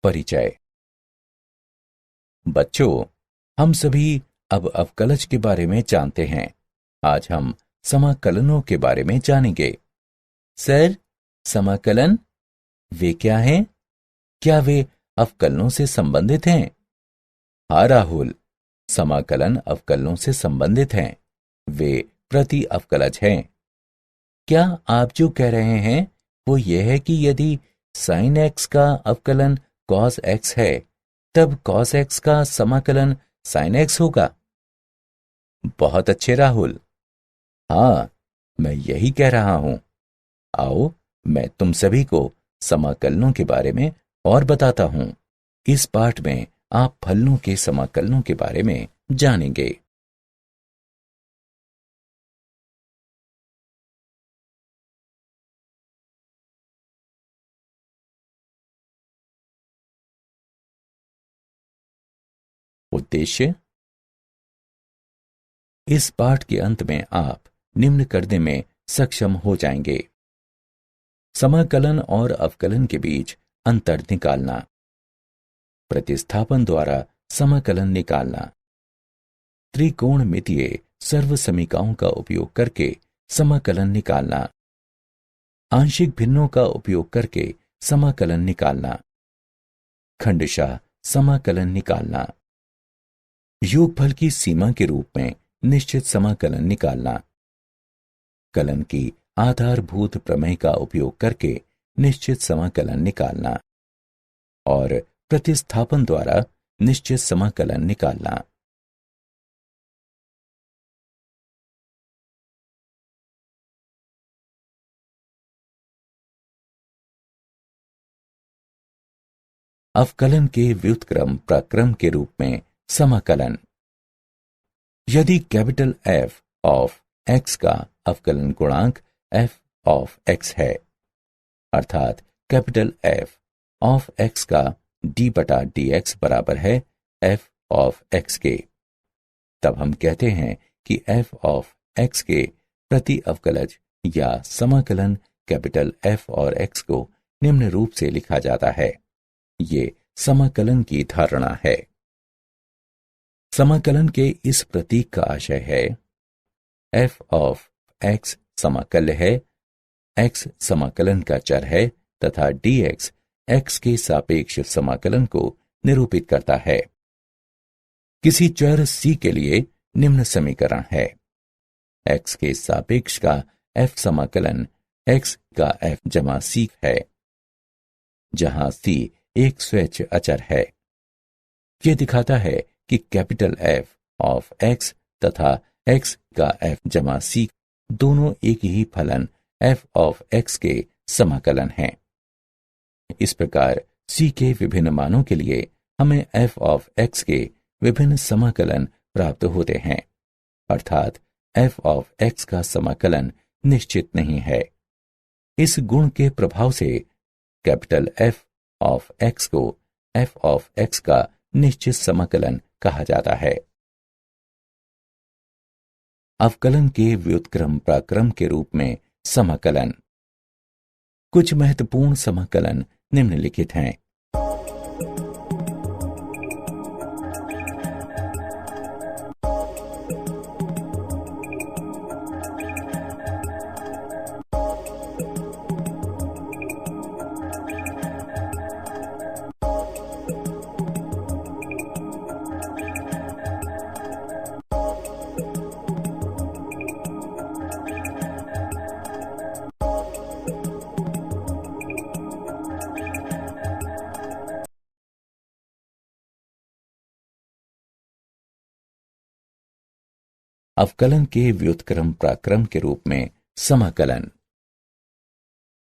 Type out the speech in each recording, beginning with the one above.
परिचय। बच्चों, हम सभी अब अवकलज के बारे में जानते हैं। आज हम समाकलनों के बारे में जानेंगे। सर, समाकलन वे क्या हैं? क्या वे अवकलनों से संबंधित हैं? हाँ राहुल, समाकलन अवकलनों से संबंधित हैं। वे प्रति अवकलज हैं। क्या आप जो कह रहे हैं वो ये है कि यदि sin x का अवकलन cos x है, तब cos x का समाकलन sin x होगा? बहुत अच्छे राहुल। हाँ, मैं यही कह रहा हूं। आओ, मैं तुम सभी को समाकलनों के बारे में और बताता हूं। इस पाठ में आप फलनों के समाकलनों के बारे में जानेंगे। उद्देश्य। इस पाठ के अंत में आप निम्न करने में सक्षम हो जाएंगे। समाकलन और अवकलन के बीच अंतर निकालना, प्रतिस्थापन द्वारा समाकलन निकालना, त्रिकोणमितीय सर्वसमीकाओं का उपयोग करके समाकलन निकालना, आंशिक भिन्नों का उपयोग करके समाकलन निकालना, खंडशः समाकलन निकालना, योगफल की सीमा के रूप में निश्चित समाकलन निकालना, कलन की आधारभूत प्रमेय का उपयोग करके निश्चित समाकलन निकालना और प्रतिस्थापन द्वारा निश्चित समाकलन निकालना। अवकलन के व्युत्क्रम प्रक्रम के रूप में समाकलन। यदि कैपिटल F ऑफ x का अवकलन गुणांक f ऑफ x है, अर्थात कैपिटल F ऑफ x का d बटा dx बराबर है f ऑफ x के, तब हम कहते हैं कि f ऑफ x के प्रति अवकलज या समाकलन कैपिटल F और x को निम्न रूप से लिखा जाता है। ये समाकलन की धारणा है। समाकलन के इस प्रतीक का आशय है f ऑफ x समाकल्य है, x समाकलन का चर है तथा dx x के सापेक्ष समाकलन को निरूपित करता है। किसी चर c के लिए निम्न समीकरण है। x के सापेक्ष का f समाकलन x का f जमा c है, जहां c एक स्वैच्छ अचर है। यह दिखाता है कि कैपिटल F ऑफ x तथा x का f जमा c दोनों एक ही फलन f ऑफ x के समाकलन हैं। इस प्रकार c के विभिन्न मानों के लिए हमें f ऑफ x के विभिन्न समाकलन प्राप्त होते हैं, अर्थात f ऑफ x का समाकलन निश्चित नहीं है। इस गुण के प्रभाव से कैपिटल F ऑफ x को f ऑफ x का निश्चित समाकलन कहा जाता है। अवकलन के व्युत्क्रम प्रक्रम के रूप में समाकलन। कुछ महत्वपूर्ण समाकलन निम्नलिखित हैं। अवकलन के व्युत्क्रम प्रक्रम के रूप में समाकलन।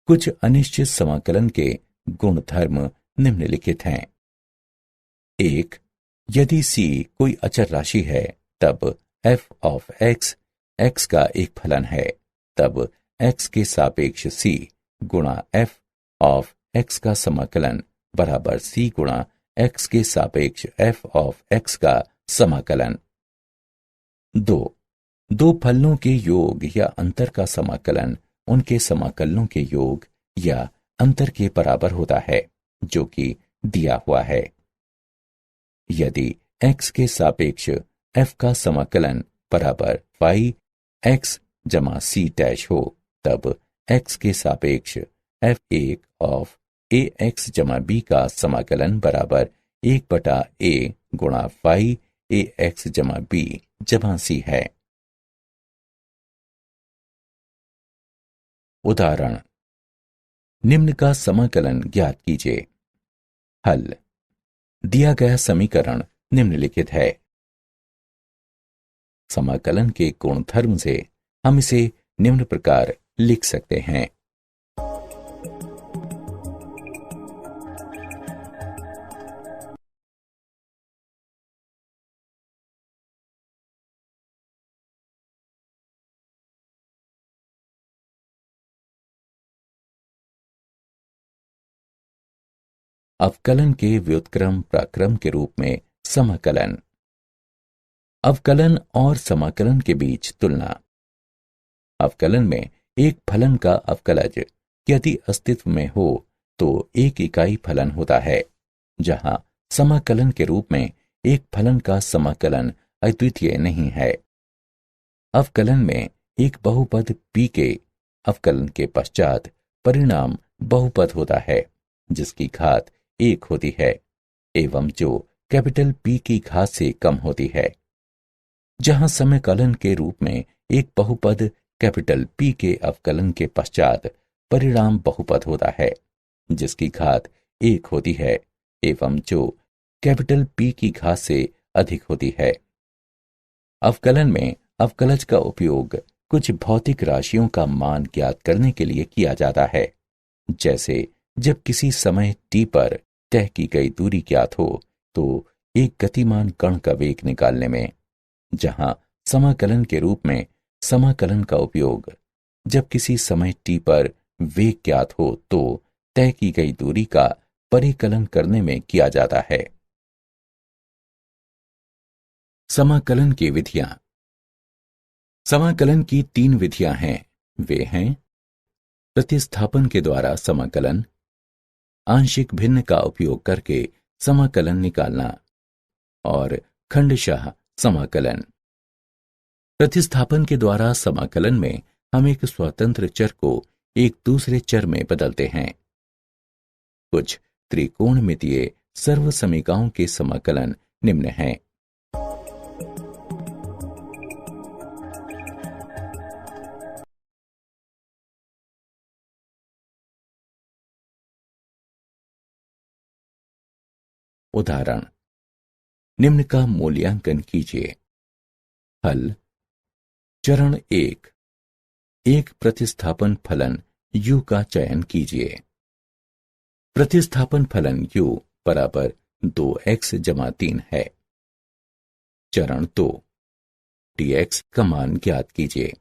कुछ अनिश्चित समाकलन के गुणधर्म निम्नलिखित हैं। 1. यदि c कोई अचर राशि है, तब f ऑफ x x का एक फलन है, तब x के सापेक्ष c गुणा f ऑफ x का समाकलन बराबर c गुणा x के सापेक्ष f ऑफ x का समाकलन। 2. दो फलनों के योग या अंतर का समाकलन उनके समाकलनों के योग या अंतर के बराबर होता है, जो कि दिया हुआ है। यदि x के सापेक्ष f का समाकलन बराबर फाई x जमा c डैश हो, तब x के सापेक्ष f1 ऑफ ax जमा b का समाकलन बराबर 1/a गुणा फाई ax जमा b जमा c है। उदाहरण, निम्न का समाकलन ज्ञात कीजिए। हल। दिया गया समीकरण निम्नलिखित है। समाकलन के गुणधर्म से हम इसे निम्न प्रकार लिख सकते हैं। अवकलन के व्युत्क्रम प्राक्रम के रूप में समाकलन। अवकलन और समाकलन के बीच तुलना। अवकलन में एक फलन का अवकलज यदि अस्तित्व में हो तो एक इकाई फलन होता है, जहां समाकलन के रूप में एक फलन का समाकलन अद्वितीय नहीं है। अवकलन में एक बहुपद p के अवकलन के पश्चात परिणाम बहुपद होता है जिसकी घात 1 होती है एवं जो कैपिटल P की घात से कम होती है। जहां समाकलन के रूप में एक बहुपद कैपिटल P के अवकलन के पश्चात परिणाम बहुपद होता है जिसकी घात 1 होती है एवं जो कैपिटल P की घात से अधिक होती है। अवकलन में अवकलज का उपयोग कुछ भौतिक राशियों का मान ज्ञात करने के लिए किया जाता है, जैसे जब किसी समय t पर तय की गई दूरी ज्ञात हो तो एक गतिमान कण का वेग निकालने में, जहां समाकलन के रूप में समाकलन का उपयोग जब किसी समय t पर वेग ज्ञात हो तो तय की गई दूरी का परिकलन करने में किया जाता है। समाकलन की विधियां। समाकलन की 3 विधियां हैं। वे हैं प्रतिस्थापन के द्वारा समाकलन, आंशिक भिन्न का उपयोग करके समाकलन निकालना और खंडशः समाकलन। प्रतिस्थापन के द्वारा समाकलन में हम एक स्वतंत्र चर को एक दूसरे चर में बदलते हैं। कुछ त्रिकोणमितीय सर्वसमीकाओं के समाकलन निम्न हैं। उदाहरण, निम्न का मूल्यांकन कीजिए। हल। चरण 1, एक प्रतिस्थापन फलन u का चयन कीजिए। प्रतिस्थापन फलन u बराबर 2x जमा 3 है। चरण 2, dx का मान ज्ञात कीजिए।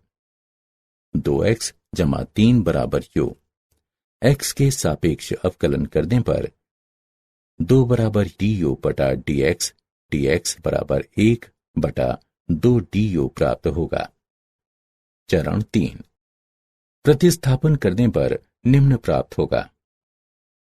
2x जमा 3 बराबर u। x के सापेक्ष अवकलन करने पर 2 बराबर du बटा dx, dx बराबर 1 बटा 2 du प्राप्त होगा। चरण 3, प्रतिस्थापन करने पर निम्न प्राप्त होगा।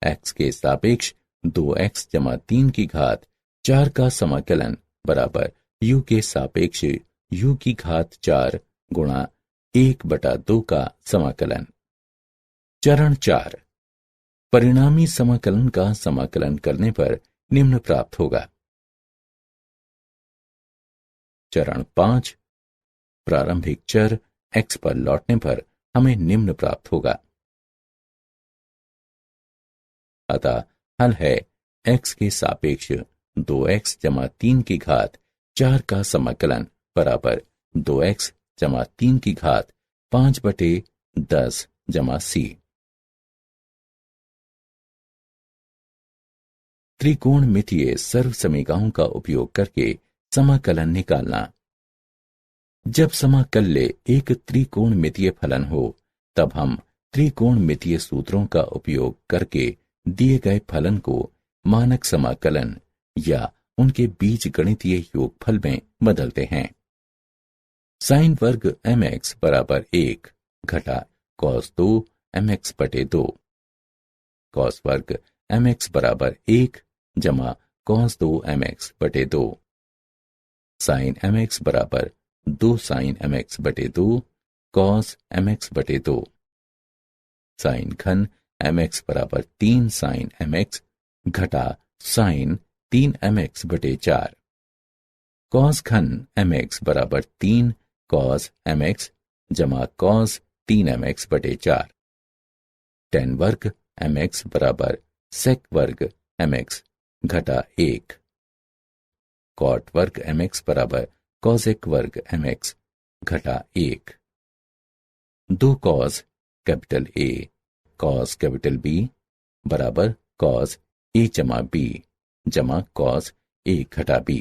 x के सापेक्ष 2x जमा 3 की घात 4 का समाकलन बराबर u के सापेक्ष u की घात 4 गुणा 1 बटा 2 का समाकलन। चरण 4, परिणामी समाकलन का समाकलन करने पर निम्न प्राप्त होगा। चरण 5, प्रारंभिक चर x पर लौटने पर हमें निम्न प्राप्त होगा। अतः हल है x के सापेक्ष 2x जमा 3 की घात 4 का समाकलन बराबर 2x जमा 3 की घात 5/10 जमा c। त्रिकोणमितीय सर्वसमीकाओं का उपयोग करके समाकलन निकालना। जब समाकल्य एक त्रिकोणमितीय फलन हो तब हम त्रिकोणमितीय सूत्रों का उपयोग करके दिए गए फलन को मानक समाकलन या उनके बीजगणितीय योगफल में बदलते हैं। साइन वर्ग mx बराबर 1 घटा cos 2 mx/2, cos वर्ग mx बराबर 1 जमा कॉस 2 mx बटे 2। साइन mx बराबर 2 साइन mx बटे 2 कॉस mx बटे 2। साइन घन mx बराबर 3 साइन mx घटा साइन 3 mx बटे 4। कॉस घन mx बराबर 3 कॉस mx जमा कॉस 3 mx बटे 4। टेन वर्ग mx बराबर सेक वर्ग mx घटा 1। कॉट वर्ग mx बराबर कॉसेक वर्ग mx घटा 1। 2 cos capital A cos capital B बराबर कॉस A जमा B जमा कॉस A घटा B।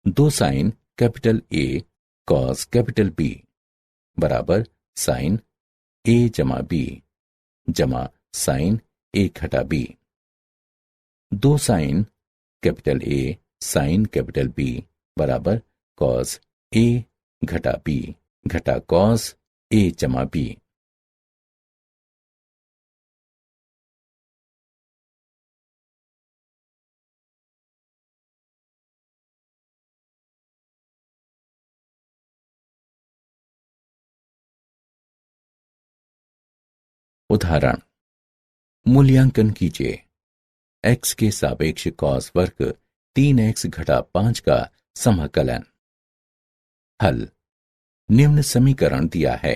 2 sine capital A cos capital B बराबर साइन A जमा B जमा साइन A घटा B। 2 sine capital A sine capital B बराबर कॉस A घटा B घटा कॉस A जमा B। उदाहरण मूल्यांकन कीजिए। x के सापेक्ष कॉस वर्ग 3x घटा 5 का समाकलन। हल निम्न समीकरण दिया है।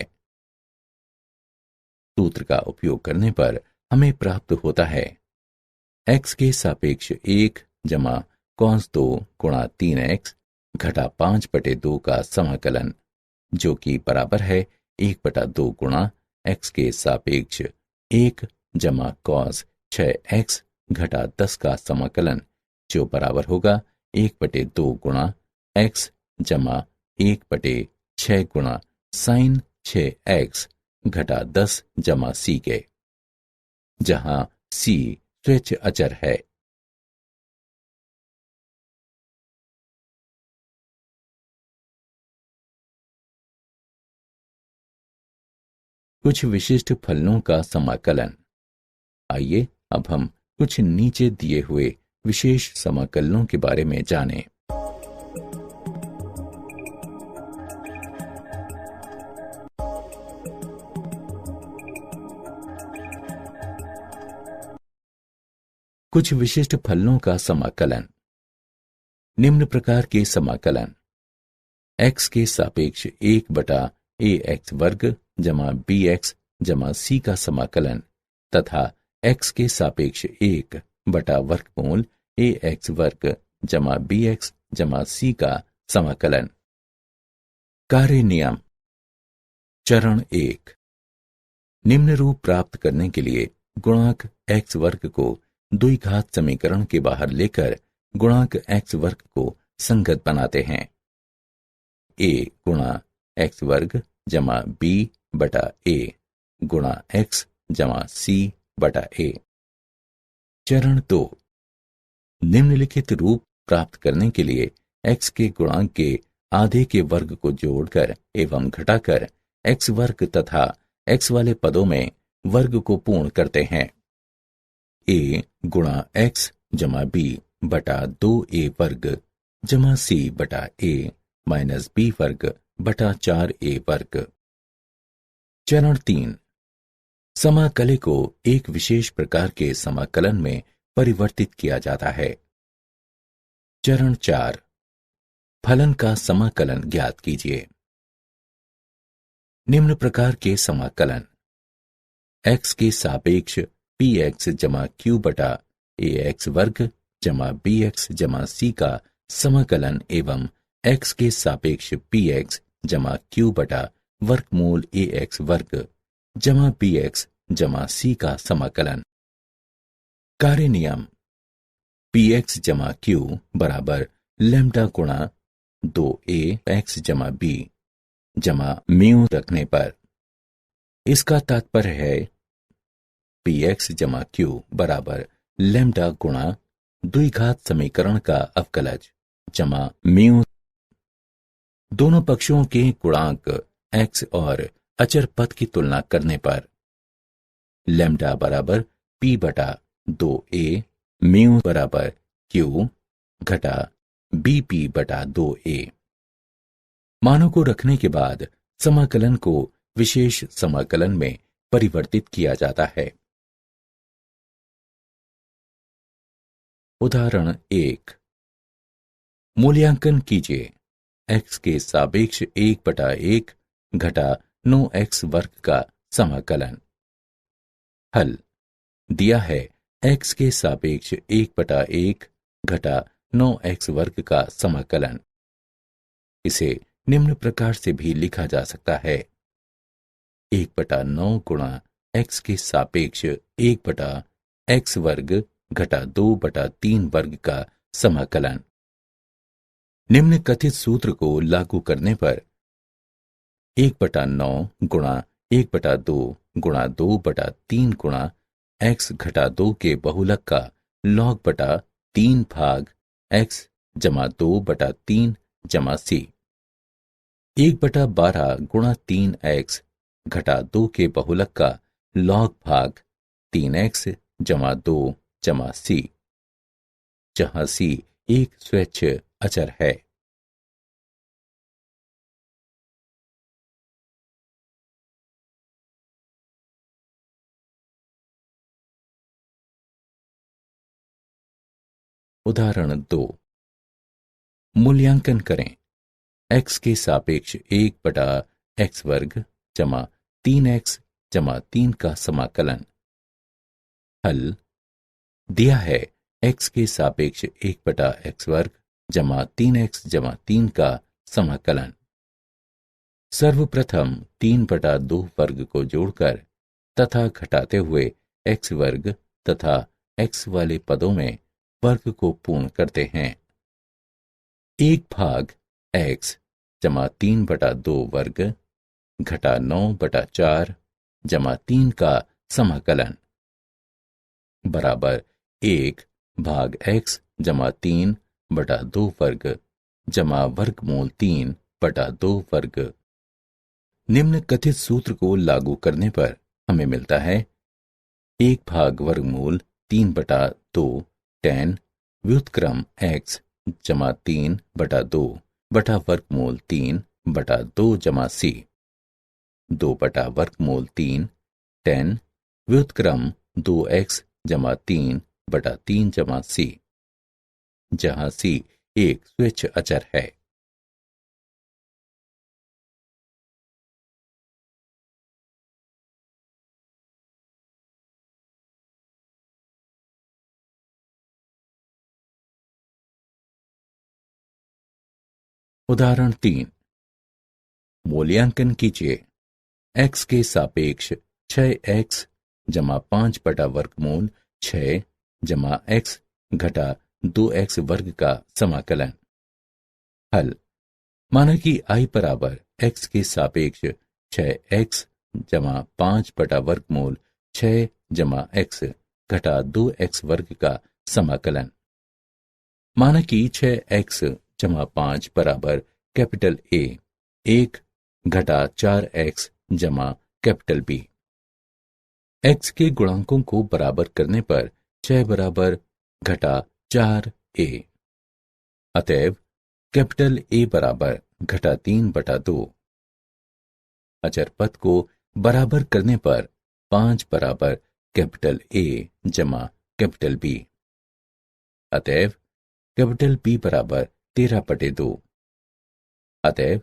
सूत्र का उपयोग करने पर हमें प्राप्त होता है x के सापेक्ष 1 जमा कॉस 2 गुणा 3x घटा 5 बटे 2 का समाकलन, जो कि बराबर है 1 बटा 2 गुणा x के सापेक्ष 1 जमा कॉस 6x घटा 10 का समाकलन, जो बराबर होगा 1 बटे 2 गुणा x जमा 1 बटे 6 गुणा साइन 6x घटा 10 जमा c के, जहां c स्वेच्छ अचर है। कुछ विशिष्ट फलनों का समाकलन। आइए अब हम कुछ नीचे दिए हुए विशेष समाकलनों के बारे में जानें। कुछ विशिष्ट फलनों का समाकलन। निम्न प्रकार के समाकलन: x के सापेक्ष 1 बटा ax वर्ग जमा bx जमा c का समाकलन तथा x के सापेक्ष 1 बटा वर्गमूल ax वर्ग जमा bx जमा c का समाकलन। कार्य नियम। चरण 1। निम्न रूप प्राप्त करने के लिए गुणांक x वर्ग को द्विघात समीकरण के बाहर लेकर गुणांक x वर्ग को संगत बनाते हैं। a गुणा x वर्ग जमा b बटा a गुणा x जमा c बटा a। चरण 2। निम्नलिखित रूप प्राप्त करने के लिए x के गुणांक के आधे के वर्ग को जोड़कर एवं घटाकर x वर्ग तथा x वाले पदों में वर्ग को पूर्ण करते हैं। a गुणा x जमा b बटा 2a वर्ग जमा c बटा a माइनस b वर्ग बटा 4a वर्ग। चरण 3। समाकले को एक विशेष प्रकार के समाकलन में परिवर्तित किया जाता है। चरण 4। फलन का समाकलन ज्ञात कीजिए। निम्न प्रकार के समाकलन: x के सापेक्ष px जमा q बटा ax वर्ग जमा bx जमा c का समाकलन एवं x के सापेक्ष px जमा q बटा वर्गमूल ax वर्ग जमा bx जमा c का समाकलन। कार्य नियम। px जमा q बराबर लैम्डा गुणा 2a x जमा b जमा म्यू रखने पर। इसका तात्पर्य है px जमा q बराबर लैम्डा गुणा द्विघात समीकरण का अवकलज जमा म्यू। दोनों पक्षों के गुणांक x और अचर पद की तुलना करने पर लैम्डा बराबर p बटा 2a म्यू बराबर क्यू घटा बीपी बटा 2a। मानों को रखने के बाद समाकलन को विशेष समाकलन में परिवर्तित किया जाता है। उदाहरण 1। मूल्यांकन कीजिए x के सापेक्ष 1/1 घटा 9x वर्ग का समाकलन। हल दिया है x के सापेक्ष 1/1 घटा 9x वर्ग का समाकलन। इसे निम्न प्रकार से भी लिखा जा सकता है 1/9 गुणा x के सापेक्ष 1/x वर्ग घटा 2/3 वर्ग का समाकलन। निम्न कथित सूत्र को लागू करने पर 1/9 गुणा 1/2 गुणा 2/3 गुणा x घटा 2 के बहुलक का log बटा 3 भाग x जमा 2/3 जमा c। 1/12 गुणा 3x घटा 2 के बहुलक का log भाग 3x जमा 2 जमा c, जहां c एक स्वैच्छ अचर है। उदाहरण 2। मूल्यांकन करें x के सापेक्ष 1/x वर्ग जमा 3x जमा 3 का समाकलन। हल दिया है x के सापेक्ष 1/x वर्ग जमा 3x जमा 3 का समाकलन। सर्वप्रथम 3/2 वर्ग को जोड़कर तथा घटाते हुए x वर्ग तथा x वाले पदों में वर्ग को पूर्ण करते हैं। 1 भाग x जमा 3/2 वर्ग घटा 9/4 जमा 3 का समाकलन बराबर 1 भाग x जमा 3/2 वर्ग जमा वर्गमूल 3/2 वर्ग। निम्न कथित सूत्र को लागू करने पर हमें मिलता है 1 भाग वर्गमूल 3/2 tan व्युत्क्रम x जमा 3/2 बटा वर्गमूल 3/2 जमा c। 2 बटा वर्गमूल 3 tan व्युत्क्रम 2x जमा 3/3 जमा c, जहां c एक स्वैच्छ अचर है। उदाहरण 3। मूल्यांकन कीजिए x के सापेक्ष 6x जमा 5 बटा वर्गमूल 6 जमा x घटा 2x वर्ग का समाकलन। हल माना कि i बराबर x के सापेक्ष 6x जमा 5 बटा वर्गमूल 6 जमा x घटा 2x वर्ग का समाकलन। माना कि 6x जमा 5 बराबर कैपिटल A 1 घटा 4x जमा कैपिटल B। x के गुणांकों को बराबर करने पर 6 बराबर घटा 4a। अतएव कैपिटल A बराबर घटा 3/2। अचर पद को बराबर करने पर 5 बराबर कैपिटल A जमा कैपिटल B। अतएव कैपिटल B बराबर 13/2। अतएव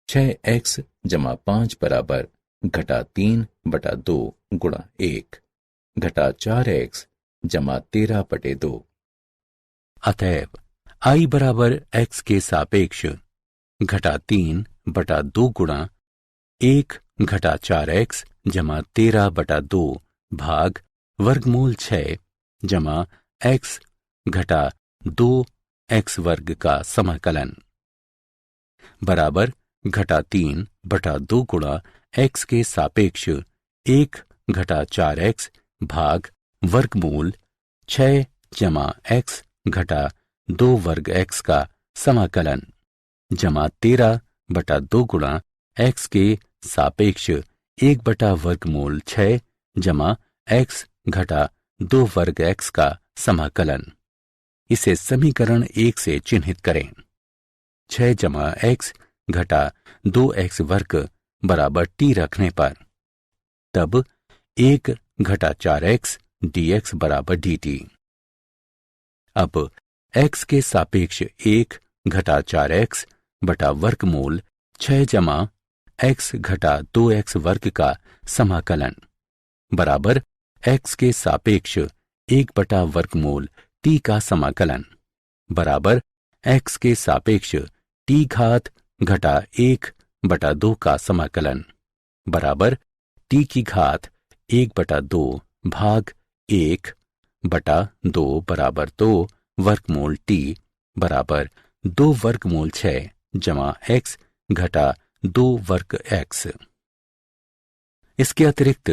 6x जमा 5 बराबर घटा 3/2 गुणा 1 घटा 4x जमा 13/2। अतएव i बराबर x के सापेक्ष घटा 3/2 गुणा 1 घटा 4x जमा 13/2 भाग वर्गमूल 6 जमा x घटा 2x वर्ग का समाकलन बराबर घटा 3/2 गुणा x के सापेक्ष 1 घटा 4x भाग वर्गमूल 6 जमा x घटा 2 वर्ग x का समाकलन जमा 13/2 गुणा x के सापेक्ष 1 बटा वर्गमूल 6 जमा x घटा 2 वर्ग x का समाकलन। इसे समीकरण 1 से चिन्हित करें। 6 जमा एक्स घटा 2x वर्ग बराबर t रखने पर तब 1 घटा 4x dx बराबर dt। अब x के सापेक्ष 1 घटा 4x बटा वर्गमूल 6 जमा x घटा 2x वर्ग का समाकलन बराबर x के सापेक्ष 1 बटा वर्गमूल t का समाकलन बराबर x के सापेक्ष t घात घटा 1 बटा 2 का समाकलन बराबर t की घात 1 बटा 2 भाग 1 बटा 2 बराबर 2 वर्गमूल t बराबर 2 वर्गमूल 6 जमा x घटा 2 वर्ग x। इसके अतिरिक्त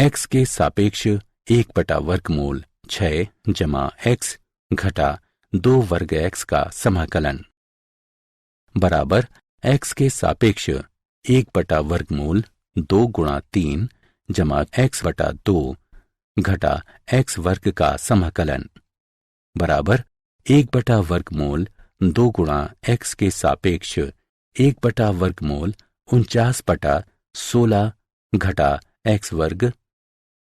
x के सापेक्ष 1 बटा वर्गमूल 6 जमा x घटा 2 वर्ग x का समाकलन बराबर x के सापेक्ष 1 बटा वर्गमूल 2 गुणा 3 जमा x बटा 2 घटा x वर्ग का समाकलन बराबर 1 बटा वर्गमूल 2 गुणा x के सापेक्ष 1 बटा वर्गमूल 49 बटा 16 घटा x वर्ग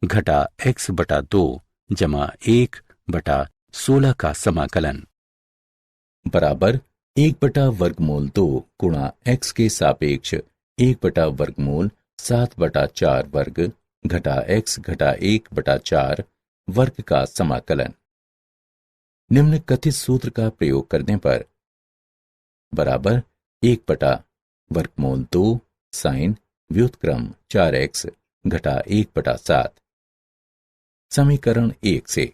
घटा x बटा 2 जमा 1 बटा 16 का समाकलन बराबर 1 बटा वर्गमूल 2 गुणा x के सापेक्ष 1 बटा वर्गमूल 7 बटा 4 वर्ग घटा x घटा 1 बटा 4 वर्ग का समाकलन। निम्न कथित सूत्र का प्रयोग करने पर बराबर 1 बटा वर्गमूल 2 साइन व्युत्क्रम 4x घटा 1 बटा 7। समीकरण 1 से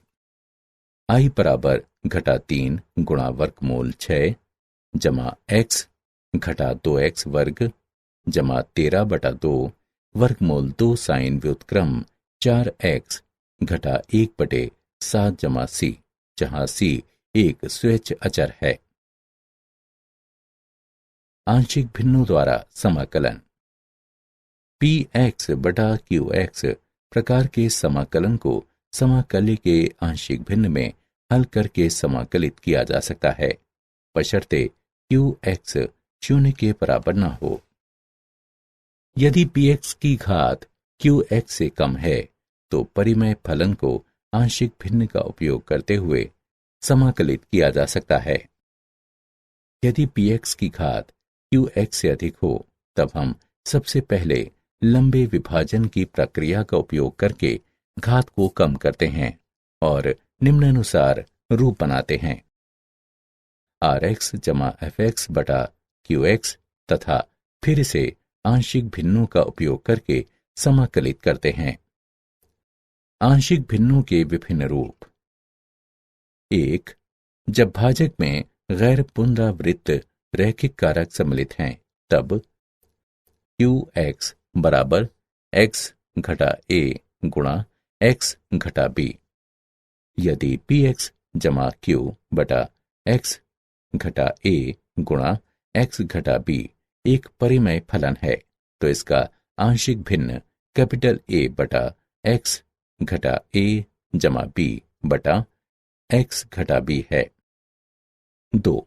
i बराबर घटा 3 गुणा वर्गमूल 6 जमा x घटा 2x वर्ग जमा 13 बटा 2 वर्गमूल 2 साइन व्युत्क्रम 4x घटा 1 बटे 7 जमा c, जहां c एक स्वेच्छ अचर है। आंशिक भिन्नों द्वारा समाकलन। px बटा qx प्रकार के समाकलन को समाकल्य के आंशिक भिन्न में हल करके समाकलित किया जा सकता है, बशर्ते qx 0 के बराबर न हो। यदि px की घात qx से कम है तो परिमेय फलन को आंशिक भिन्न का उपयोग करते हुए समाकलित किया जा सकता है। यदि px की घात qx से अधिक हो तब हम सबसे पहले लंबे विभाजन की प्रक्रिया का उपयोग करके घात को कम करते हैं और निम्नानुसार रूप बनाते हैं। rx जमा fx बटा qx तथा फिर इसे आंशिक भिन्नों का उपयोग करके समाकलित करते हैं। आंशिक भिन्नों के विभिन्न रूप। 1. जब भाजक में गैर पुनरावृत्त रैखिक कारक सम्मिलित हैं तब qx बराबर x घटा a गुणा x घटा b। यदि px जमा q बटा x घटा a गुणा x घटा b एक परिमेय फलन है तो इसका आंशिक भिन्न कैपिटल A बटा x घटा a जमा b बटा x घटा b है। 2.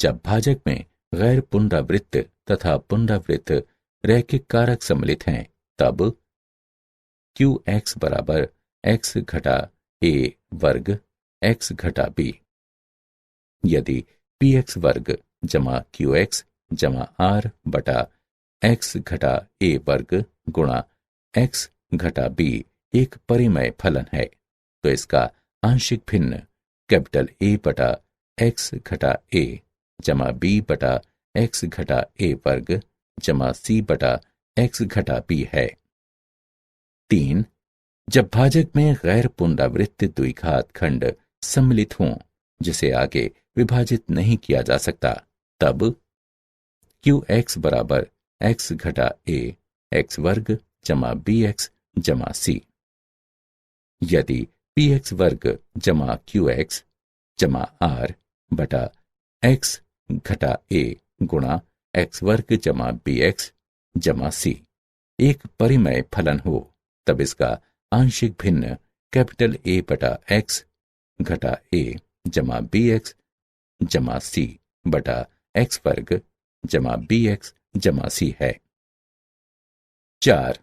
जब भाजक में गैर पुनरावृत्त तथा पुनरावृत्त रैखिक कारक सम्मिलित हैं तब qx बराबर x घटा a वर्ग x घटा b। यदि px वर्ग जमा qx जमा r बटा x घटा a वर्ग गुणा x घटा b एक परिमेय फलन है तो इसका आंशिक भिन्न कैपिटल A बटा x घटा a जमा b बटा x घटा a वर्ग जमा c बटा x घटा b है। 3. जब भाजक में गैर पुनरावृत्त द्विघात खंड सम्मिलित हों जिसे आगे विभाजित नहीं किया जा सकता तब qx बराबर x घटा a x वर्ग जमा bx जमा c। यदि px वर्ग जमा qx जमा r बटा x घटा a गुणा x वर्ग जमा bx जमा c एक परिमेय फलन हो तब इसका आंशिक भिन्न कैपिटल A बटा x घटा ए जमा बी एक्स जमा सी बटा एक्स वर्ग जमा बी एक्स जमा सी है। 4.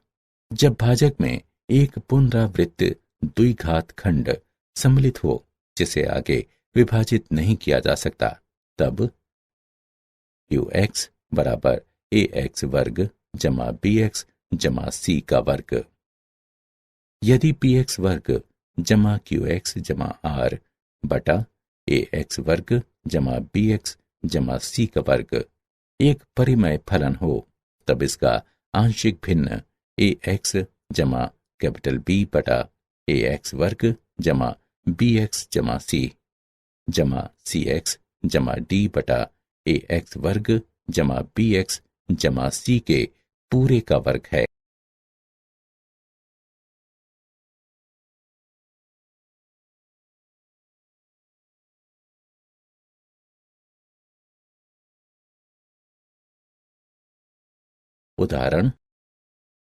जब भाजक में एक पुनरावृत्त द्विघात खंड सम्मिलित हो जिसे आगे विभाजित नहीं किया जा सकता, तब क्यू एक्स बराबर ए एक्स वर्ग जमा बी एक्स जमा सी का वर्ग। यदि पी एक्स वर्ग जमा क्यू एक्स जमा आर बटा ए एक्स वर्ग जमा बी एक्स जमा सी का वर्ग एक परिमेय फलन हो, तब इसका आंशिक भिन्न ए एक्स जमा कैपिटल बी बटा ए एक्स वर्ग जमा बी एक्स जमा सी एक्स जमा डी बटा ए एक्स वर्ग जमा बी एक्स जमा सी के पूरे का वर्ग है। उदाहरण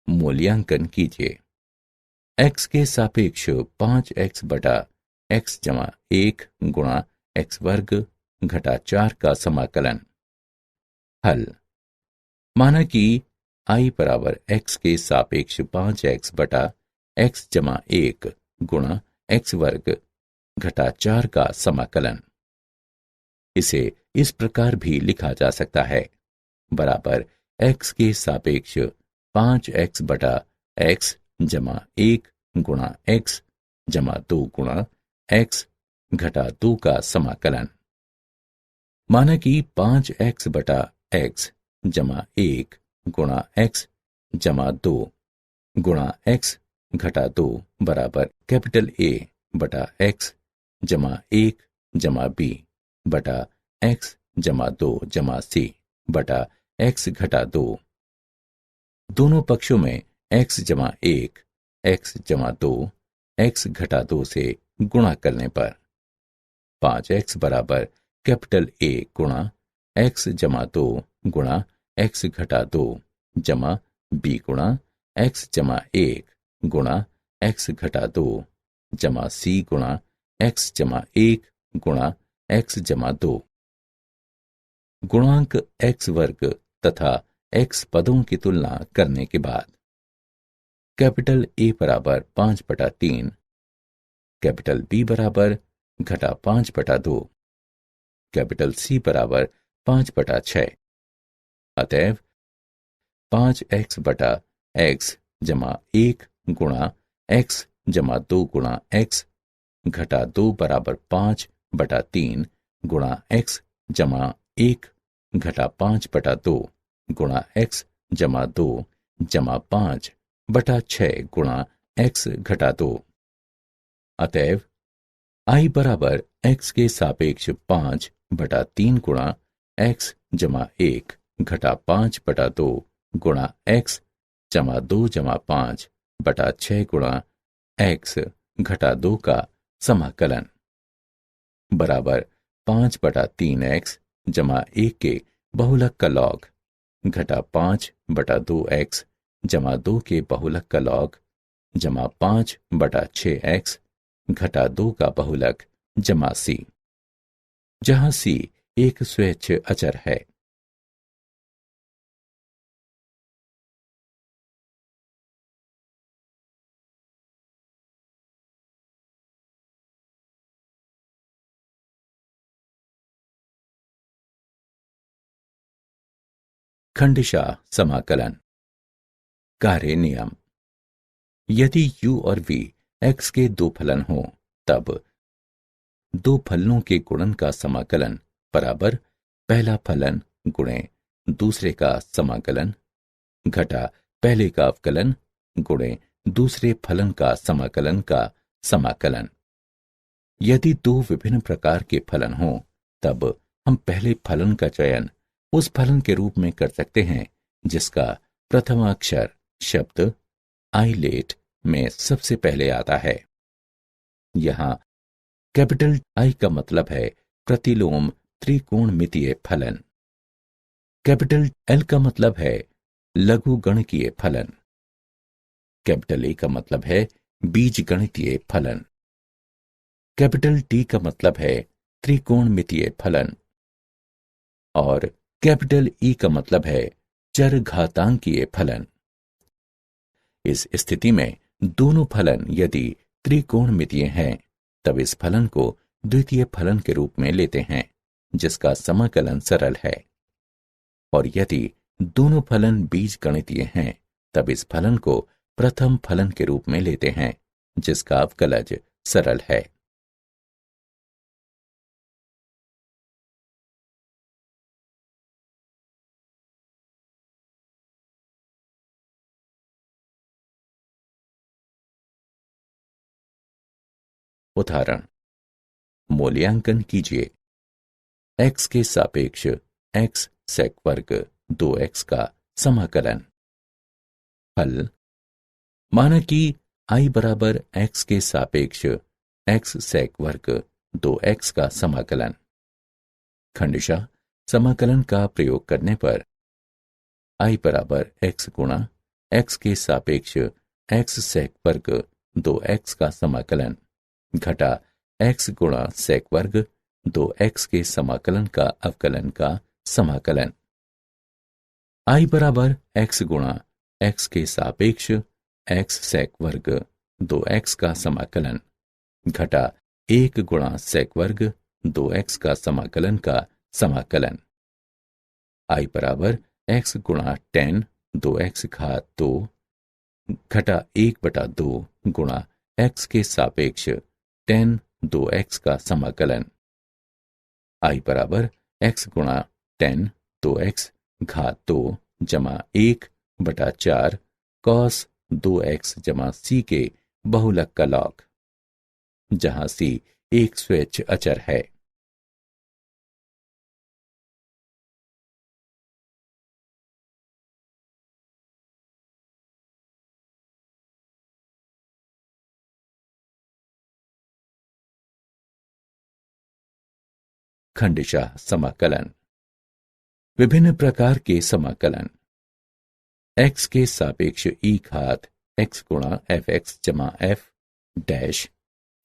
मूल्यांकन कीजिए। x के सापेक्ष 5x बटा x जमा 1 गुणा x वर्ग घटा 4 का समाकलन। हल। माना कि i बराबर x के सापेक्ष 5x बटा x जमा 1 गुणा x वर्ग घटा 4 का समाकलन। इसे इस प्रकार भी लिखा जा सकता है, बराबर x के सापेक्ष 5x बटा x जमा 1 गुणा x जमा 2 गुणा x घटा 2 का समाकलन। माना कि 5x बटा x जमा 1 गुणा x जमा 2 गुणा x घटा 2 बराबर कैपिटल A बटा x जमा 1 जमा b बटा x जमा 2 जमा c बटा x घटा 2। दोनों पक्षों में x जमा 1 x जमा 2 x घटा 2 से गुणा करने पर 5x बराबर कैपिटल A गुणा x जमा 2 गुणा x घटा 2 जमा b गुणा x जमा 1 गुणा x घटा 2 जमा c गुणा x जमा 1 गुणा x जमा 2। गुणांक x वर्ग तथा x पदों की तुलना करने के बाद कैपिटल A बराबर 5 बटा 3, कैपिटल B बराबर घटा 5 बटा 2, कैपिटल C बराबर 5 बटा 6। अतएव 5x बटा x जमा 1 गुणा x जमा 2 गुणा x घटा 2 बराबर 5 बटा 3 गुणा x जमा 1 घटा 5 बटा 2 गुणा x जमा 2 जमा 5 बटा 6 गुणा x घटा 2। अतएव i बराबर x के सापेक्ष 5 बटा 3 गुणा x जमा 1 घटा 5 बटा 2 गुणा x जमा 2 जमा 5 बटा 6 गुणा x घटा 2 का समाकलन बराबर 5 बटा 3x जमा 1 के बहुलक का लॉग घटा 5 बटा 2x जमा 2 के बहुलक का लॉग जमा 5 बटा 6x घटा 2 का बहुलक जमा c, जहां c एक स्वैच्छ अचर है। खंडशः समाकलन। कार्य नियम। यदि u और v x के दो फलन हों, तब दो फलनों के गुणन का समाकलन बराबर पहला फलन गुणे दूसरे का समाकलन घटा पहले का अवकलन गुणे दूसरे फलन का समाकलन का समाकलन। यदि दो विभिन्न प्रकार के फलन हों, तब हम पहले फलन का चयन उस फलन के रूप में कर सकते हैं जिसका प्रथम अक्षर शब्द आइलेट में सबसे पहले आता है। यहां कैपिटल I का मतलब है प्रतिलोम त्रिकोणमितीय फलन, कैपिटल L का मतलब है लघुगणकीय फलन, कैपिटल A का मतलब है बीजगणितीय फलन। कैपिटल टी का मतलब है त्रिकोणमितीय फलन और कैपिटल ई का मतलब है चरघातांकीय फलन। इस स्थिति में दोनों फलन यदि त्रिकोणमितीय हैं तब इस फलन को द्वितीय फलन के रूप में लेते हैं जिसका समाकलन सरल है, और यदि दोनों फलन बीजगणितीय हैं तब इस फलन को प्रथम फलन के रूप में लेते हैं जिसका अवकलज सरल है। उदाहरण, मूल्यांकन कीजिए। x के सापेक्ष x सेक वर्ग 2x का समाकलन। हल, माना कि i बराबर x के सापेक्ष x सेक वर्ग 2x का समाकलन। खंडशः समाकलन का प्रयोग करने पर i बराबर x गुणा x के सापेक्ष x सेक वर्ग 2x का समाकलन घटा x गुणा सेक वर्ग 2x के समाकलन का अवकलन का समाकलन। i बराबर x गुणा x के सापेक्ष x सेक वर्ग 2x का समाकलन घटा 1 गुणा सेक वर्ग 2x का समाकलन का समाकलन। i बराबर x गुणा tan 2x घात 2 घटा 1/2 गुणा x के सापेक्ष tan 2x का समाकलन। i बराबर x गुणा tan 2x घात 2 जमा 1/4 cos 2x जमा c के बहुलक का लॉग, जहां c एक स्वेच्छ अचर है। खंडशः समाकलन। विभिन्न प्रकार के समाकलन। x के सापेक्ष e घात x गुणा fx जमा f डैश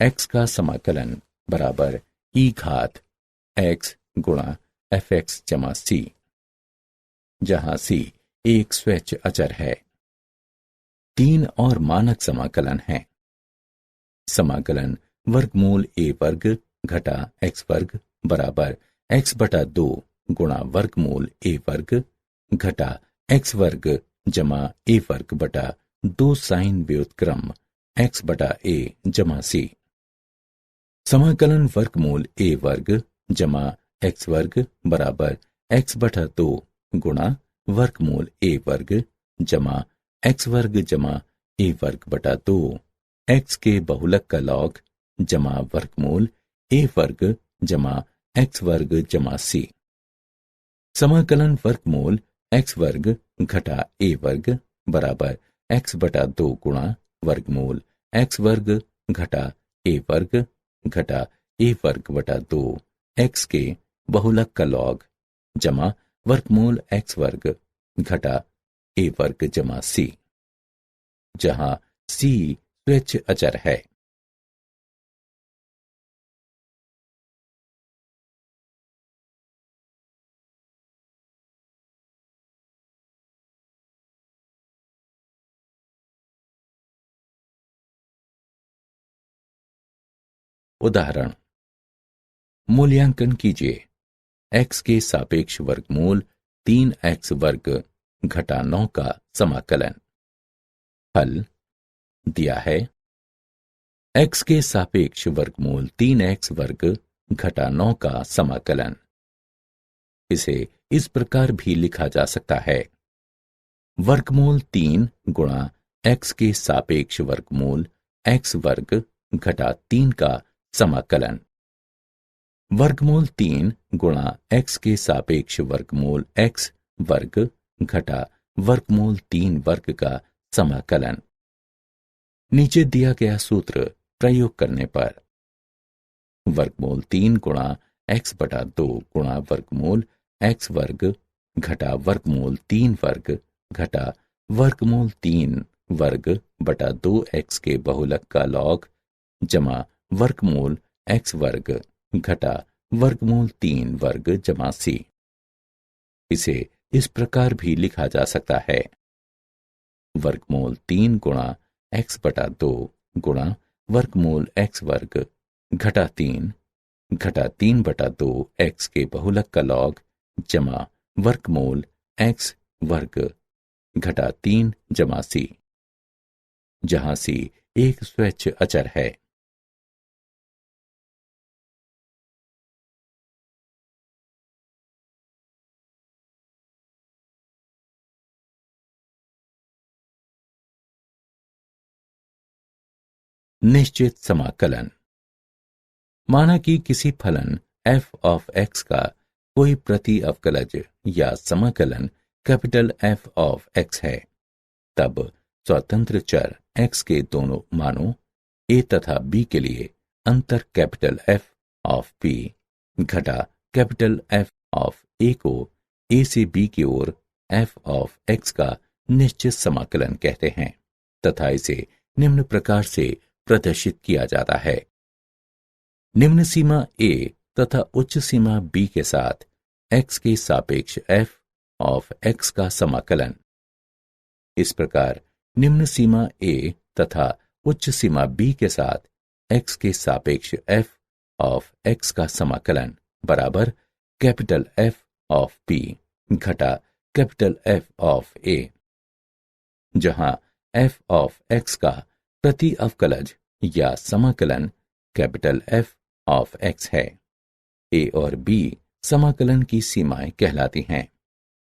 x का समाकलन बराबर e घात x गुणा fx जमा c, जहां c एक स्वेच्छ अचर है। 3 और मानक समाकलन हैं। समाकलन वर्गमूल a वर्ग घटा x वर्ग बराबर x/2 गुणा वर्गमूल a वर्ग घटा x वर्ग जमा a वर्ग बटा 2 साइन व्युत्क्रम x/a जमा c। समाकलन वर्गमूल a वर्ग जमा x वर्ग बराबर x/2 गुणा वर्गमूल a वर्ग जमा x वर्ग जमा a वर्ग बटा 2 x के बहुलक का लॉग जमा वर्गमूल a वर्ग जमा x वर्ग जमा c। समाकलन वर्गमूल x वर्ग घटा a वर्ग बराबर x/2 गुणा वर्गमूल x वर्ग घटा a वर्ग घटा a वर्ग बटा 2 x के बहुलक का लॉग जमा वर्गमूल x वर्ग घटा a वर्ग जमा c, जहां c स्वेच्छ अचर है। उदाहरण, मूल्यांकन कीजिए। x के सापेक्ष वर्गमूल 3x वर्ग घटा 9 का समाकलन। हल दिया है x के सापेक्ष वर्गमूल 3x वर्ग घटा 9 का समाकलन। इसे इस प्रकार भी लिखा जा सकता है, वर्गमूल 3 गुणा x के सापेक्ष वर्गमूल x वर्ग घटा 3 का समाकलन। वर्गमूल 3 गुणा x के सापेक्ष वर्गमूल x वर्ग घटा वर्गमूल 3 वर्ग का समाकलन। नीचे दिया गया सूत्र प्रयोग करने पर वर्गमूल 3 गुणा x/2 गुणा वर्गमूल x वर्ग घटा वर्गमूल 3 वर्ग घटा वर्गमूल 3 वर्ग बटा 2x के बहुलक का लॉग जमा वर्गमूल एक्स वर्ग घटा वर्गमूल 3 वर्ग जमा सी। इसे इस प्रकार भी लिखा जा सकता है, वर्गमूल 3 गुणा एक्स बटा 2 गुणा वर्गमूल एक्स वर्ग घटा 3 बटा 2 एक्स के बहुलक का लॉग जमा वर्गमूल एक्स वर्ग घटा 3 जमा सी, जहां सी एक स्वैच्छ अचर है। निश्चित समाकलन। माना कि किसी फलन f ऑफ x का कोई प्रति अवकलज या समाकलन कैपिटल F ऑफ x है, तब स्वतंत्र चर x के दोनों मानों a तथा b के लिए अंतर कैपिटल F ऑफ b घटा कैपिटल F ऑफ a को a से b की ओर f ऑफ x का निश्चित समाकलन कहते हैं तथा इसे निम्न प्रकार से प्रदर्शित किया जाता है। निम्न सीमा a तथा उच्च सीमा b के साथ x के सापेक्ष f ऑफ x का समाकलन। इस प्रकार निम्न सीमा a तथा उच्च सीमा b के साथ x के सापेक्ष f ऑफ x का समाकलन बराबर कैपिटल F ऑफ b घटा कैपिटल F ऑफ a, जहां f ऑफ x का प्रति अवकलज या समाकलन कैपिटल F ऑफ x है। a और b समाकलन की सीमाएं कहलाती हैं।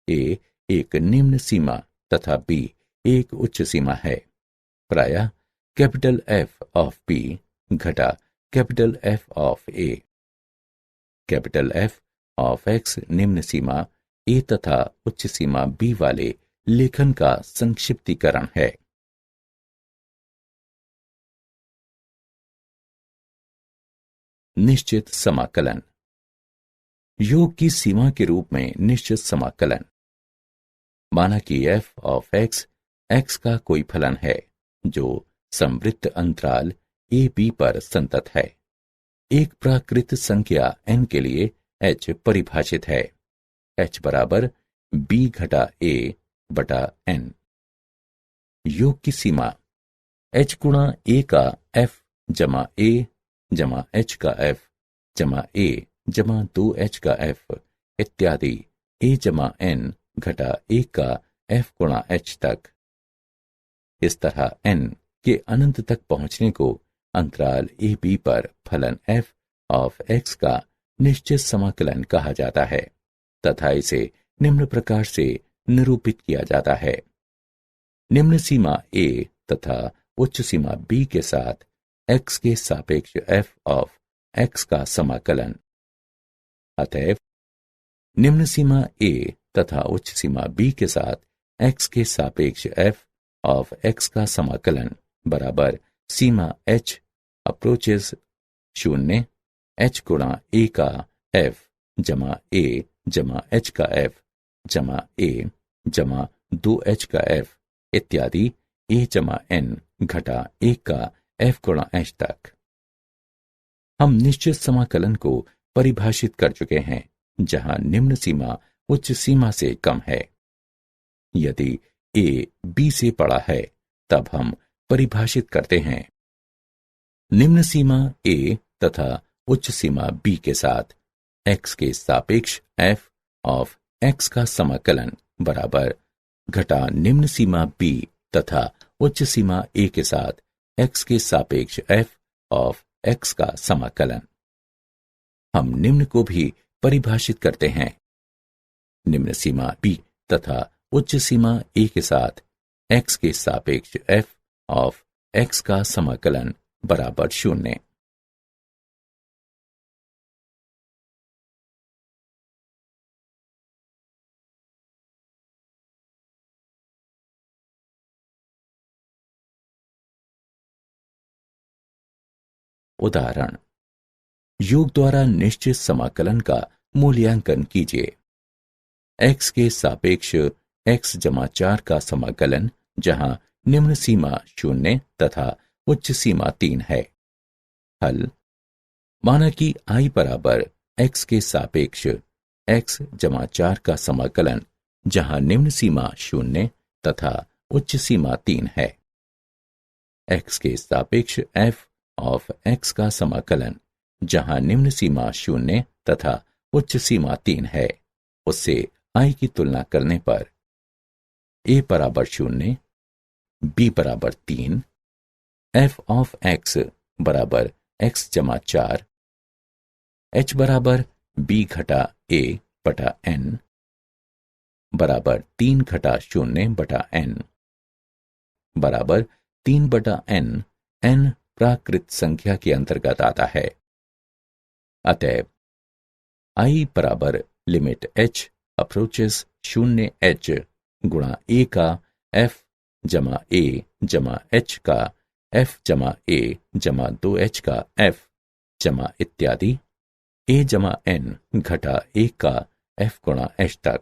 a एक निम्न सीमा तथा b एक उच्च सीमा है। प्रायः कैपिटल F ऑफ b घटा capital F of a। Capital F of x निम्न सीमा a तथा उच्च सीमा b वाले लेखन का संक्षिप्तीकरण है। निश्चित समाकलन। योग की सीमा के रूप में निश्चित समाकलन। माना कि f ऑफ x x का कोई फलन है जो संवृत्त अंतराल a b पर संतत है। एक प्राकृत संख्या n के लिए h परिभाषित है, h बराबर b घटा a बटा n। योग की सीमा h गुणा a का f जमा a जमा h का f जमा a जमा 2h का f इत्यादि a जमा n घटा 1 का f गुणा h तक। इस तरह n के अनंत तक पहुंचने को अंतराल a b पर फलन f ऑफ x का निश्चित समाकलन कहा जाता है तथा इसे निम्न प्रकार से निरूपित किया जाता है। निम्न सीमा a तथा उच्च सीमा b के साथ x के सापेक्ष f ऑफ x का समाकलन। अतएव निम्न सीमा a तथा उच्च सीमा b के साथ x के सापेक्ष f ऑफ x का समाकलन बराबर सीमा h अप्रोचेस 0 h गुणा a का f जमा a जमा h का f जमा a जमा 2h का f इत्यादि a जमा n घटा 1 का f गुणा h तक। हम निश्चित समाकलन को परिभाषित कर चुके हैं जहां निम्न सीमा उच्च सीमा से कम है। यदि a b से बड़ा है तब हम परिभाषित करते हैं निम्न सीमा a तथा उच्च सीमा b के साथ x के सापेक्ष f ऑफ x का समाकलन बराबर घटा निम्न सीमा b तथा उच्च सीमा a के साथ x के सापेक्ष f ऑफ x का समाकलन। हम निम्न को भी परिभाषित करते हैं निम्न सीमा b तथा उच्च सीमा a के साथ x के सापेक्ष f ऑफ x का समाकलन बराबर 0। उदाहरण, योग द्वारा निश्चित समाकलन का मूल्यांकन कीजिए। x के सापेक्ष x जमा 4 का समाकलन जहां निम्न सीमा 0 तथा उच्च सीमा 3 है। हल, माना कि I बराबर x के सापेक्ष x जमा 4 का समाकलन, जहां निम्न सीमा 0 तथा उच्च सीमा 3 है। x के सापेक्ष f ऑफ x का समाकलन, जहां निम्न सीमा 0 तथा उच्च सीमा 3 है, उससे I की तुलना करने पर a बराबर 0, b बराबर 3, f ऑफ x बराबर x जमा 4, h बराबर b घटा a बटा n बराबर 3 घटा 0 बटा n बराबर 3 बटा n प्राकृत संख्या के अंतर्गत आता है। अतएव I बराबर लिमिट h अप्रोचेस 0h गुणा a का f जमा a जमा h का f जमा a जमा 2h का f जमा इत्यादि a जमा n घटा 1 का f गुणा h तक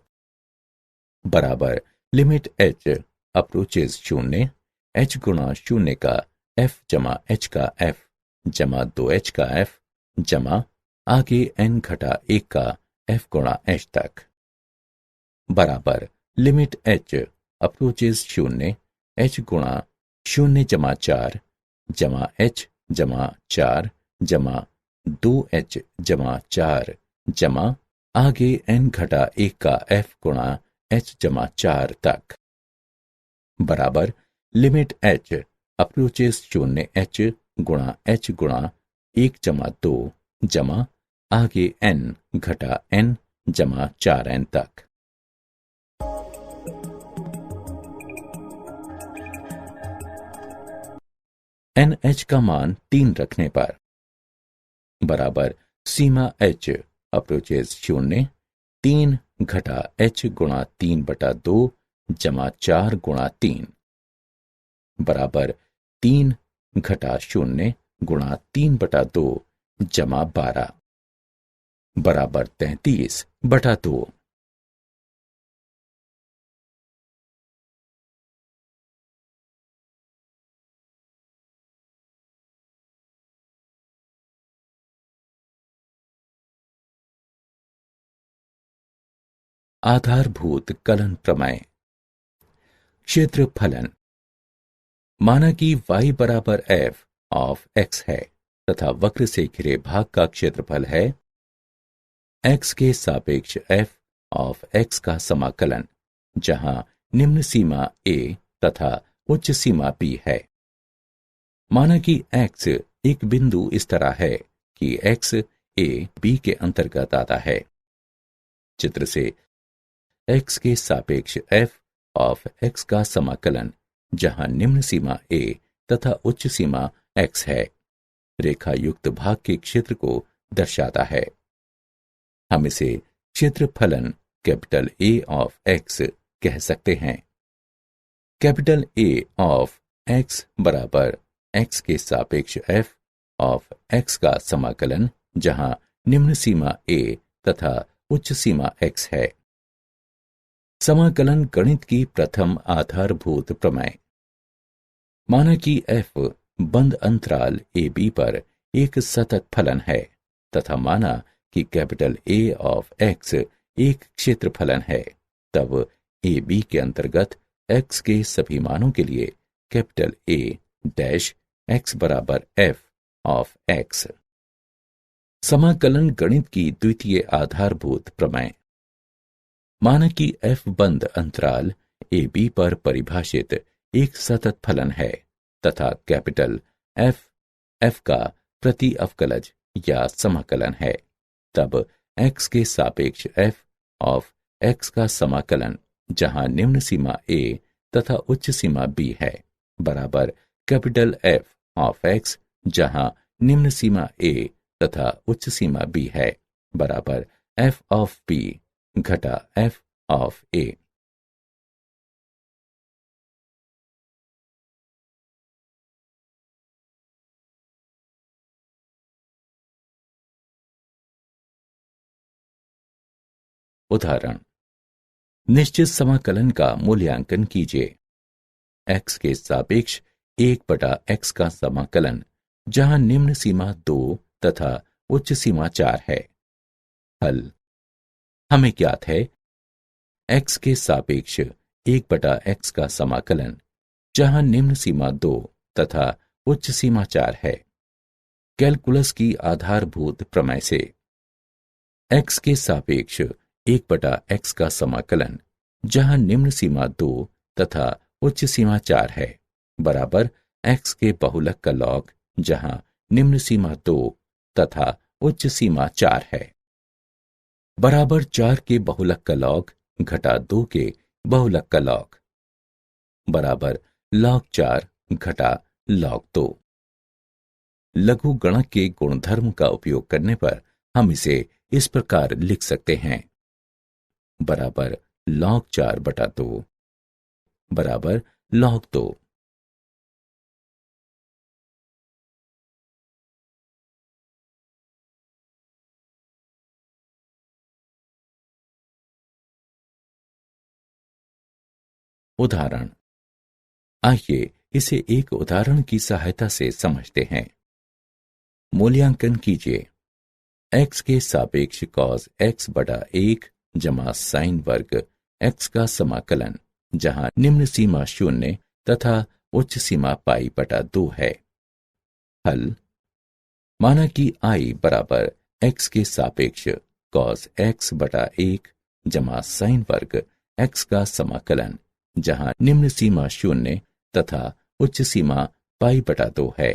बराबर लिमिट h अप्रोचेस 0 h गुणा 0 का f जमा h का f जमा 2h का f जमा आगे n घटा 1 का f गुणा h तक बराबर लिमिट h अप्रोचेस 0 h गुणा 0 जमा 4 जमा h जमा 4 जमा 2h जमा 4 जमा आगे n घटा 1 का f गुणा h जमा 4 तक बराबर लिमिट h अप्रोचेस 0h गुणा h गुणा 1 जमा 2 जमा आगे n घटा n जमा 4n तक। NH का मान 3 रखने पर बराबर सीमा h अप्रोचेस 0 3 घटा h गुणा 3 बटा 2 जमा 4 गुणा 3 बराबर 3 घटा 0 गुणा 3 बटा 2 जमा 12 बराबर 33 बटा 2। आधारभूत कलन प्रमेय। क्षेत्रफलन। माना कि y बराबर f ऑफ x है तथा वक्र से घिरे भाग का क्षेत्रफल है x के सापेक्ष f ऑफ x का समाकलन, जहां निम्न सीमा a तथा उच्च सीमा b है। माना कि x एक बिंदु इस तरह है कि x a b के अंतर्गत आता है। चित्र से x के सापेक्ष f ऑफ x का समाकलन, जहां निम्न सीमा a तथा उच्च सीमा x है, रेखा युक्त भाग के क्षेत्र को दर्शाता है। हम इसे क्षेत्रफलन कैपिटल A ऑफ x कह सकते हैं। कैपिटल A ऑफ x बराबर x के सापेक्ष f ऑफ x का समाकलन, जहां निम्न सीमा a तथा उच्च सीमा x है। समाकलन गणित की प्रथम आधारभूत प्रमेय। माना कि f बंद अंतराल AB पर एक सतत फलन है तथा माना कि कैपिटल A ऑफ x एक क्षेत्रफलन है, तब AB के अंतर्गत x के सभी मानों के लिए कैपिटल A डैश x बराबर f ऑफ x। समाकलन गणित की द्वितीय आधारभूत प्रमेय। माना कि f बंद अंतराल AB पर परिभाषित एक सतत फलन है तथा कैपिटल f का प्रति अवकलज या समाकलन है, तब x के सापेक्ष f ऑफ x का समाकलन, जहां निम्न सीमा a तथा उच्च सीमा b है, बराबर कैपिटल F ऑफ x, जहां निम्न सीमा a तथा उच्च सीमा b है, बराबर f ऑफ b घटा f ऑफ a। उदाहरण। निश्चित समाकलन का मूल्यांकन कीजिए। x के सापेक्ष 1 बटा x का समाकलन, जहां निम्न सीमा 2 तथा उच्च सीमा 4 है। हल। हमें ज्ञात है x के सापेक्ष 1/x का समाकलन, जहां निम्न सीमा 2 तथा उच्च सीमा 4 है। कैलकुलस की आधारभूत प्रमेय से x के सापेक्ष 1/x का समाकलन, जहां निम्न सीमा 2 तथा उच्च सीमा 4 है, बराबर x के बहुलक का लॉग, जहां निम्न सीमा 2 तथा उच्च सीमा 4 है, बराबर 4 के बहुलक का लॉग घटा 2 के बहुलक का लॉग, बराबर log 4 घटा log 2। लघु गणक के गुणधर्म का उपयोग करने पर हम इसे इस प्रकार लिख सकते हैं, बराबर log 4/2 बराबर log 2। उदाहरण। आइए इसे एक उदाहरण की सहायता से समझते हैं। मूल्यांकन कीजिए। x के सापेक्ष cos x/1 जमा साइन वर्ग x का समाकलन, जहां निम्न सीमा 0 तथा उच्च सीमा π/2 है। हल। माना कि I बराबर x के सापेक्ष cos x/1 जमा साइन वर्ग x का समाकलन, जहां निम्न सीमा 0 तथा उच्च सीमा π/2 है।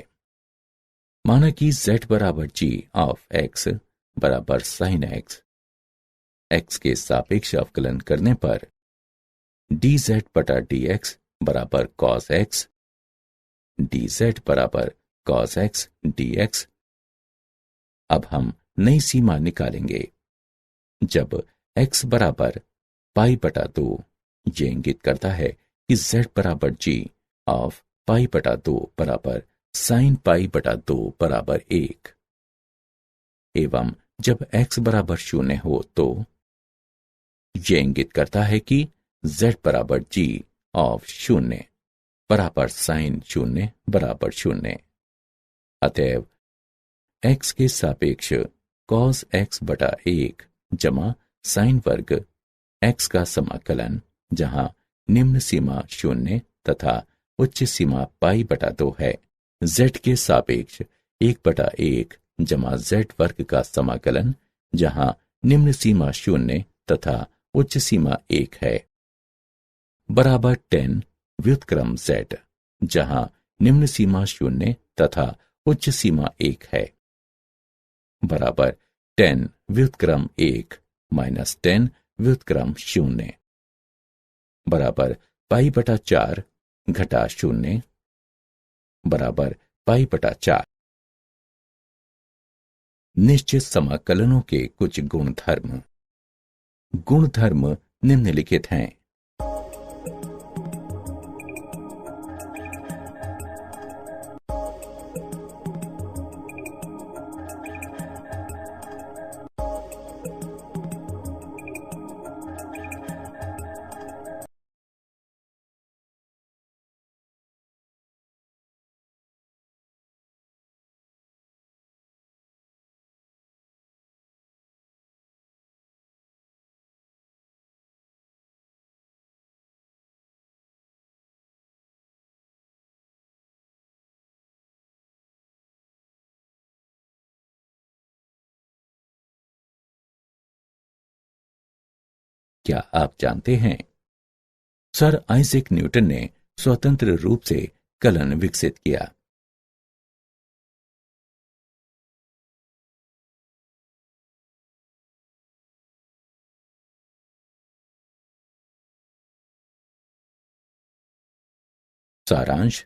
माना कि z बराबर g ऑफ x बराबर sin x के सापेक्ष अवकलन करने पर dz/dx बराबर cos x, dz बराबर cos x dx। अब हम नई सीमा निकालेंगे। जब x बराबर π/2, ये इंगित करता है कि z बराबर g ऑफ π/2 बराबर sin π/2 बराबर 1, एवं जब x बराबर 0 हो तो ये इंगित करता है कि z बराबर g ऑफ 0 बराबर sin 0 बराबर 0। अतएव x के सापेक्ष cos x/1 जमा साइन वर्ग x का समाकलन, जहां निम्न सीमा 0 तथा उच्च सीमा π/2 है, z के सापेक्ष 1/1 जमा z वर्ग का समाकलन, जहां निम्न सीमा 0 तथा उच्च सीमा 1 है, बराबर tan व्युत्क्रम z, जहां निम्न सीमा 0 तथा उच्च सीमा 1 है, बराबर tan व्युत्क्रम 1 माइनस tan व्युत्क्रम 0, बराबर π/4 घटा 0 बराबर π/4। निश्चित समाकलनों के कुछ गुणधर्म। गुणधर्म निम्नलिखित हैं। क्या आप जानते हैं, सर आइजैक न्यूटन ने स्वतंत्र रूप से कलन विकसित किया। सारांश।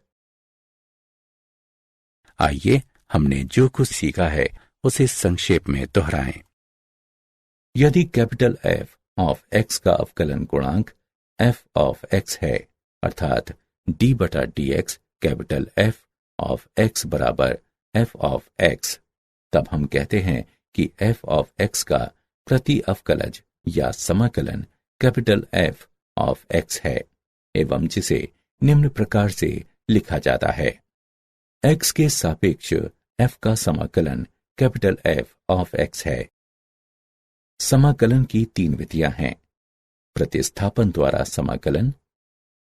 आइए हमने जो कुछ सीखा है उसे संक्षेप में दोहराएं। यदि कैपिटल F ऑफ x का अवकलन गुणांक f ऑफ x है, अर्थात d/dx capital F of x बराबर f ऑफ x, तब हम कहते हैं कि f ऑफ x का प्रति अवकलज या समाकलन कैपिटल F ऑफ x है, एवं जिसे निम्न प्रकार से लिखा जाता है। x के सापेक्ष f का समाकलन कैपिटल एफ ऑफ एक्स है। समाकलन की तीन विधियां हैं: प्रतिस्थापन द्वारा समाकलन,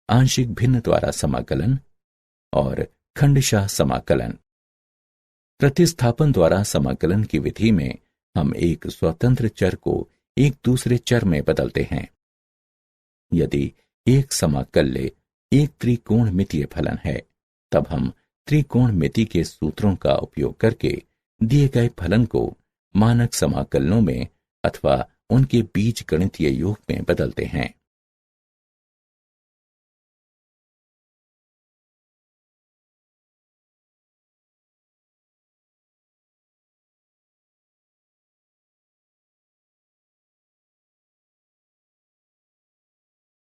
आंशिक भिन्न द्वारा समाकलन और खंडशः समाकलन। प्रतिस्थापन द्वारा समाकलन की विधि में हम एक स्वतंत्र चर को एक दूसरे चर में बदलते हैं। यदि एक समाकल्य एक त्रिकोणमितीय फलन है, तब हम त्रिकोणमिति के सूत्रों का उपयोग करके दिए गए फलन को मानक समाकलनों में अथवा उनके बीजगणितीय योग में बदलते हैं।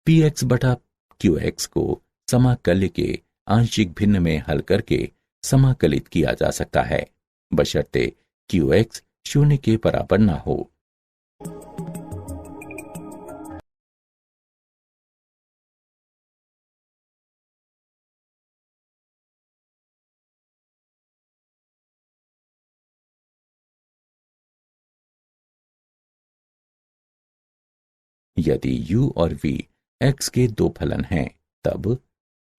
px बटा qx को समाकल्य के आंशिक भिन्न में हल करके समाकलित किया जा सकता है, बशर्ते qx शून्य के बराबर ना हो। यदि u और v x के दो फलन हैं, तब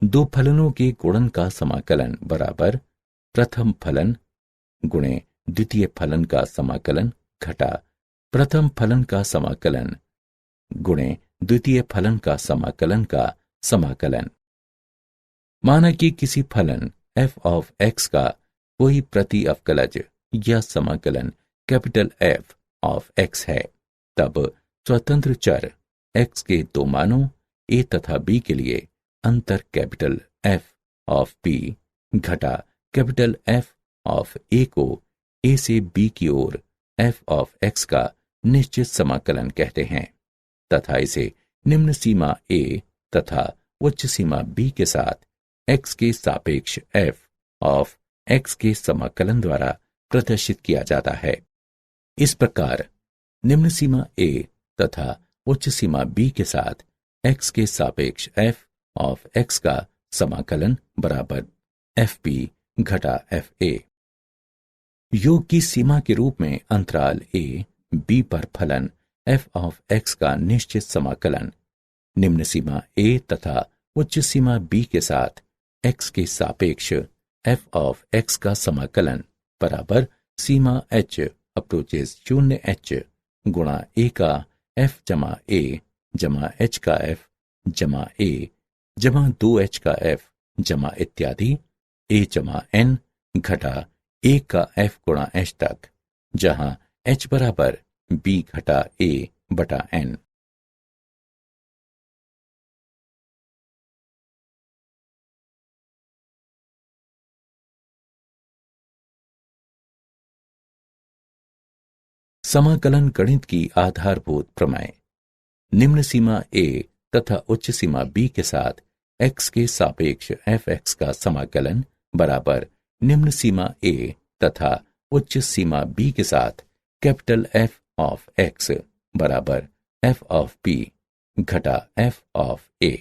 दो फलनों के गुणन का समाकलन बराबर प्रथम फलन गुणे द्वितीय फलन का समाकलन घटा प्रथम फलन का समाकलन गुणे द्वितीय फलन का समाकलन का समाकलन। माना कि किसी फलन f ऑफ x का कोई प्रति अवकलज या समाकलन कैपिटल F ऑफ x है, तब स्वतंत्र चर x के दो मानों a तथा b के लिए अंतर कैपिटल F ऑफ b घटा कैपिटल F ऑफ a को a से b की ओर f ऑफ x का निश्चित समाकलन कहते हैं तथा इसे निम्न सीमा a तथा उच्च सीमा b के साथ x के सापेक्ष f ऑफ x के समाकलन द्वारा प्रदर्शित किया जाता है। इस प्रकार निम्न सीमा a तथा उच्च सीमा b के साथ x के सापेक्ष f ऑफ x का समाकलन बराबर fb घटा fa। योग की सीमा के रूप में अंतराल a b पर फलन f ऑफ x का निश्चित समाकलन निम्न सीमा a तथा उच्च सीमा b के साथ x के सापेक्ष f ऑफ x का समाकलन बराबर सीमा h अप्रोचेस 0h गुणा a का f जमा a जमा h का f जमा a जमा 2h का f जमा इत्यादि a जमा n घटा a का f गुणा h तक, जहां h बराबर b घटा a बटा n। समाकलन गणित की आधारभूत प्रमेय। निम्न सीमा a तथा उच्च सीमा b के साथ x के सापेक्ष fx का समाकलन बराबर निम्न सीमा a तथा उच्च सीमा b के साथ कैपिटल F ऑफ x बराबर f ऑफ b घटा f ऑफ a।